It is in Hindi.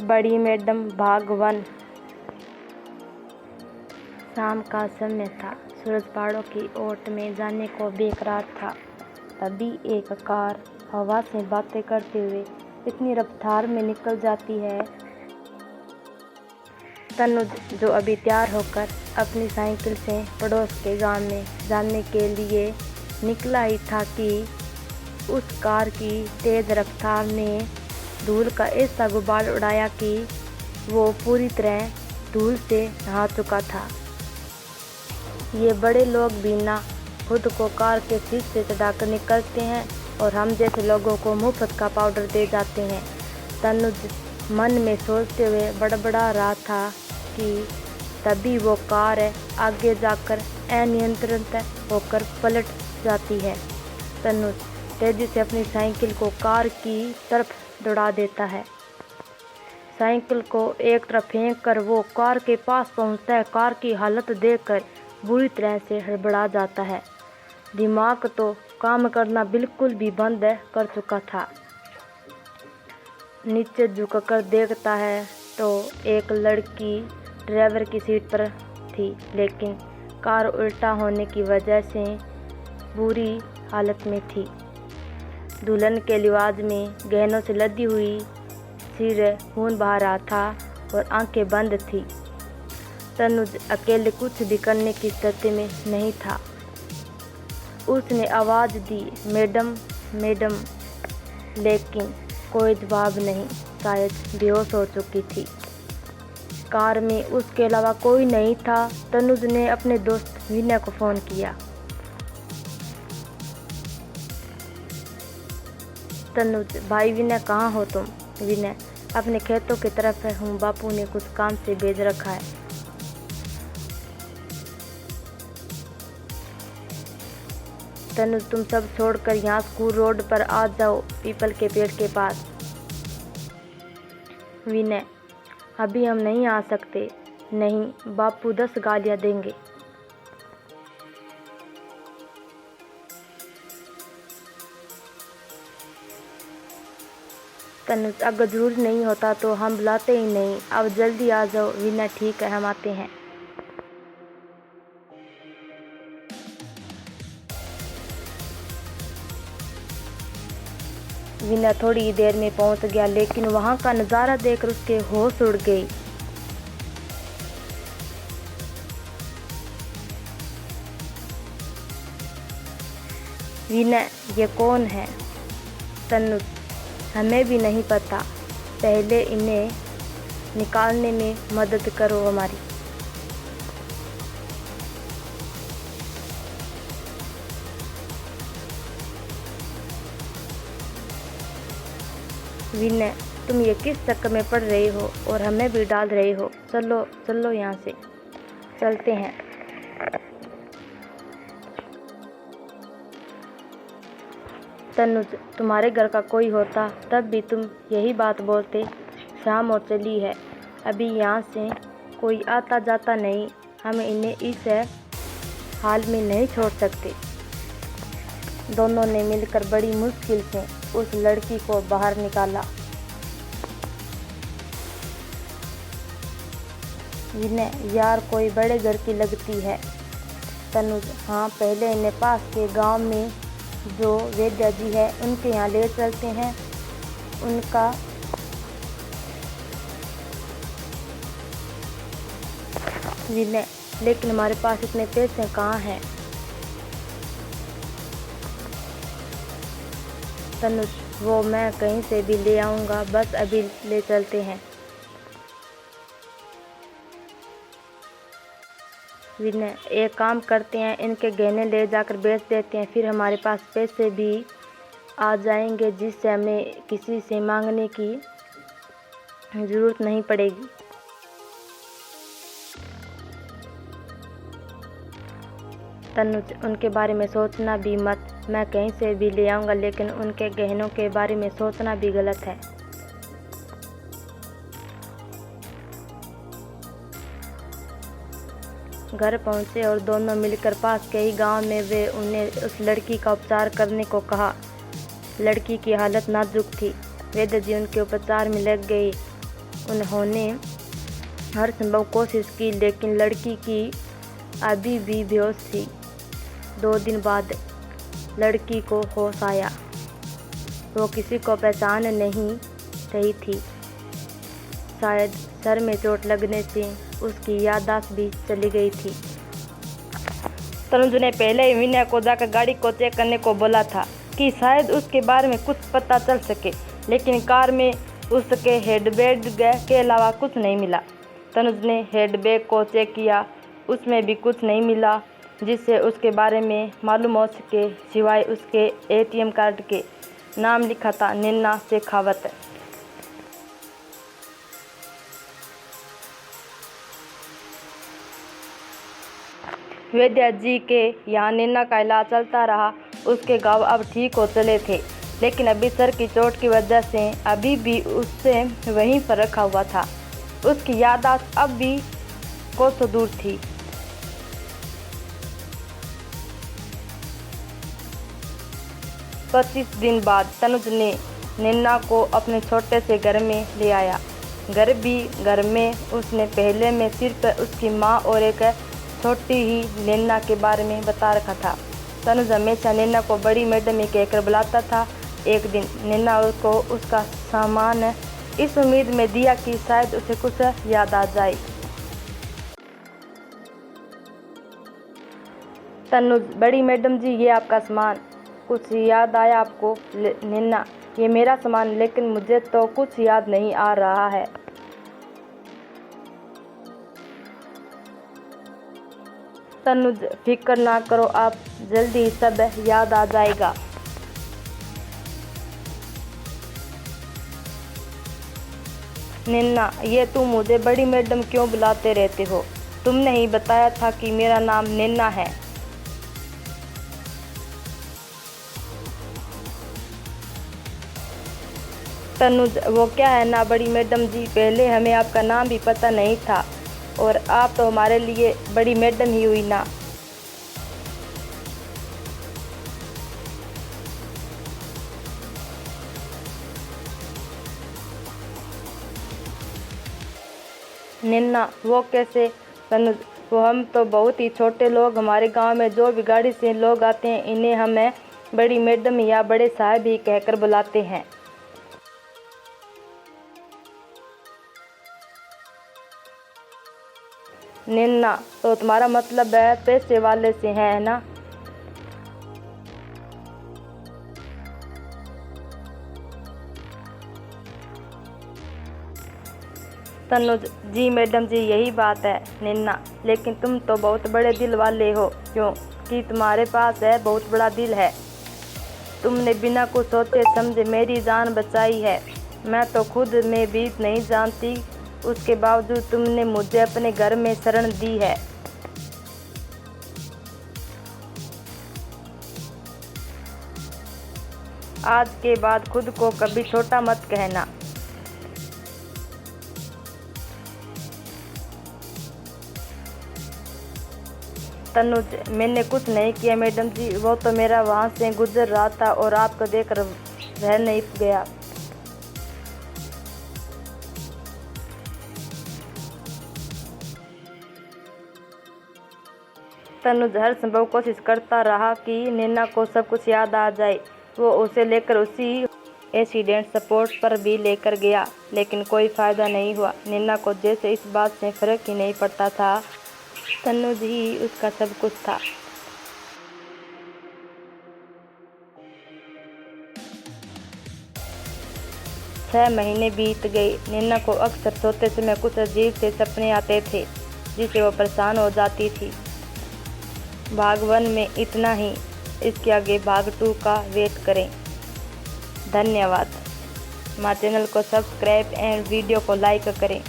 बड़ी मैडम भाग 1। शाम का समय था। सूरज पहाड़ों की ओट में जाने को बेकरार था। तभी एक कार हवा से बातें करते हुए इतनी रफ्तार में निकल जाती है। तनुज, जो अभी तैयार होकर अपनी साइकिल से पड़ोस के गांव में जाने के लिए निकला ही था कि उस कार की तेज रफ्तार ने धूल का ऐसा गुबार उड़ाया कि वो पूरी तरह धूल से नहा चुका था। ये बड़े लोग भी ना खुद को कार के सीट से चढ़ाकर निकलते हैं और हम जैसे लोगों को मुफ्त का पाउडर दे जाते हैं। तनुज मन में सोचते हुए बड़बड़ा रहा था कि तभी वो कार आगे जाकर अनियंत्रित होकर पलट जाती है। तनुज तेजी से अपनी साइकिल को कार की तरफ दौड़ा देता है। साइकिल को एक तरफ फेंक कर वो कार के पास पहुंचता है। कार की हालत देखकर बुरी तरह से हड़बड़ा जाता है। दिमाग तो काम करना बिल्कुल भी बंद कर चुका था। नीचे झुककर देखता है तो एक लड़की ड्राइवर की सीट पर थी, लेकिन कार उल्टा होने की वजह से बुरी हालत में थी। दुल्हन के लिबास में गहनों से लदी हुई सिर खून बहा रहा था और आंखें बंद थी। तनुज अकेले कुछ भी करने की स्थिति में नहीं था। उसने आवाज़ दी, मैडम मैडम, लेकिन कोई जवाब नहीं। शायद बेहोश हो चुकी थी। कार में उसके अलावा कोई नहीं था। तनुज ने अपने दोस्त विनय को फ़ोन किया। तनुज, भाई विनय, कहाँ हो तुम? विनय, अपने खेतों की तरफ हूँ, बापू ने कुछ काम से भेज रखा है। तनुज, तुम सब छोड़कर यहाँ स्कूल रोड पर आ जाओ, पीपल के पेड़ के पास। विनय, अभी हम नहीं आ सकते। नहीं, बापू 10 गालियाँ देंगे। तनुज, अगर जरूर नहीं होता तो हम बुलाते ही नहीं। अब जल्दी आ जाओ। विनय, ठीक है, हम आते हैं। विनय थोड़ी देर में पहुंच गया, लेकिन वहां का नज़ारा देखकर उसके होश उड़ गई। विनय, ये कौन है? तनुज, हमें भी नहीं पता। पहले इन्हें निकालने में मदद करो हमारी। विनय, तुम ये किस चक्कर में पड़ रहे हो और हमें भी डाल रहे हो? चलो चलो, यहाँ से चलते हैं। तनुज, तुम्हारे घर का कोई होता तब भी तुम यही बात बोलते। शाम हो चली है, अभी यहाँ से कोई आता जाता नहीं। हम इन्हें इस हाल में नहीं छोड़ सकते। दोनों ने मिलकर बड़ी मुश्किल से उस लड़की को बाहर निकाला। विनय, यार कोई बड़े घर की लगती है। तनुज, हाँ, पहले इन्हें पास के गांव में जो वैद्य जी है उनके यहाँ ले चलते हैं। उनका विनय, लेकिन हमारे पास इतने पैसे कहाँ हैं? तनुज, वो मैं कहीं से भी ले आऊँगा, बस अभी ले चलते हैं। विनय, एक काम करते हैं, इनके गहने ले जाकर बेच देते हैं, फिर हमारे पास पैसे भी आ जाएंगे जिससे हमें किसी से मांगने की ज़रूरत नहीं पड़ेगी। तनुज, उनके बारे में सोचना भी मत। मैं कहीं से भी ले आऊँगा, लेकिन उनके गहनों के बारे में सोचना भी गलत है। घर पहुंचे और दोनों मिलकर पास के ही गांव में वे उन्हें उस लड़की का उपचार करने को कहा। लड़की की हालत नाजुक थी। वैद्य जी उनके उपचार में लग गए। उन्होंने हर संभव कोशिश की, लेकिन लड़की की अभी भी बेहोश थी। 2 दिन बाद लड़की को होश आया। वो किसी को पहचान नहीं रही थी। शायद सर में चोट लगने से उसकी याददाश्त भी चली गई थी। तनुज ने पहले ही विनय को जाकर गाड़ी को चेक करने को बोला था कि शायद उसके बारे में कुछ पता चल सके, लेकिन कार में उसके हेडबैग के अलावा कुछ नहीं मिला। तनुज ने हेडबैग को चेक किया, उसमें भी कुछ नहीं मिला जिससे उसके बारे में मालूम हो सके, सिवाय उसके ATM कार्ड के नाम लिखा था नैना शेखावत। वैद्य जी के यहाँ नैना का इलाज चलता रहा। उसके घाव अब ठीक हो चले थे, लेकिन अभी सर की चोट की वजह से अभी भी उससे वहीं पर रखा हुआ था। उसकी याददाश्त अब भी कोसों दूर थी। पच्चीस दिन बाद तनुज ने नैना को अपने छोटे से घर में ले आया। घर में उसने पहले में सिर्फ उसकी माँ और एक छोटी ही नैना के बारे में बता रखा था। तनुज हमेशा नैना को बड़ी मैडम ही कहकर बुलाता था। एक दिन नैना उसको उसका सामान इस उम्मीद में दिया कि शायद उसे कुछ याद आ जाए। तनुज, बड़ी मैडम जी, ये आपका सामान। कुछ याद आया आपको? नैना, ये मेरा सामान, लेकिन मुझे तो कुछ याद नहीं आ रहा है। तनुज, फिक्र ना करो आप, जल्दी सब याद आ जाएगा। नैना, ये तुम मुझे बड़ी मैडम क्यों बुलाते रहते हो? तुमने ही बताया था कि मेरा नाम नैना है। तनुज, वो क्या है ना बड़ी मैडम जी, पहले हमें आपका नाम भी पता नहीं था और आप तो हमारे लिए बड़ी मैडम ही हुई ना। नैना, वो कैसे? तनुज, वो हम तो बहुत ही छोटे लोग, हमारे गांव में जो भी गाड़ी से लोग आते हैं इन्हें हमें बड़ी मैडम या बड़े साहब ही कहकर बुलाते हैं। नैना, तो तुम्हारा मतलब है पैसे वाले से है ना? तनुज, जी मैडम जी, यही बात है। नैना, लेकिन तुम तो बहुत बड़े दिल वाले हो, क्योंकि तुम्हारे पास है बहुत बड़ा दिल है। तुमने बिना कुछ सोचे समझे मेरी जान बचाई है। मैं तो खुद में भी नहीं जानती, उसके बावजूद तुमने मुझे अपने घर में शरण दी है। आज के बाद खुद को कभी छोटा मत कहना। तनुज, मैंने कुछ नहीं किया मैडम जी, वो तो मेरा वहाँ से गुजर रहा था और आपको देख रह नहीं गया। तनुज हर संभव कोशिश करता रहा कि नैना को सब कुछ याद आ जाए। वो उसे लेकर उसी एक्सीडेंट स्पॉट पर भी लेकर गया, लेकिन कोई फ़ायदा नहीं हुआ। नैना को जैसे इस बात से फर्क ही नहीं पड़ता था, तनुज ही उसका सब कुछ था। छह महीने बीत गए। नैना को अक्सर सोते समय कुछ अजीब से सपने आते थे, जिससे वो परेशान हो जाती थी। भाग 1 में इतना ही। इसके आगे भाग 2 का वेट करें। धन्यवाद। हमारे चैनल को सब्सक्राइब एंड वीडियो को लाइक करें।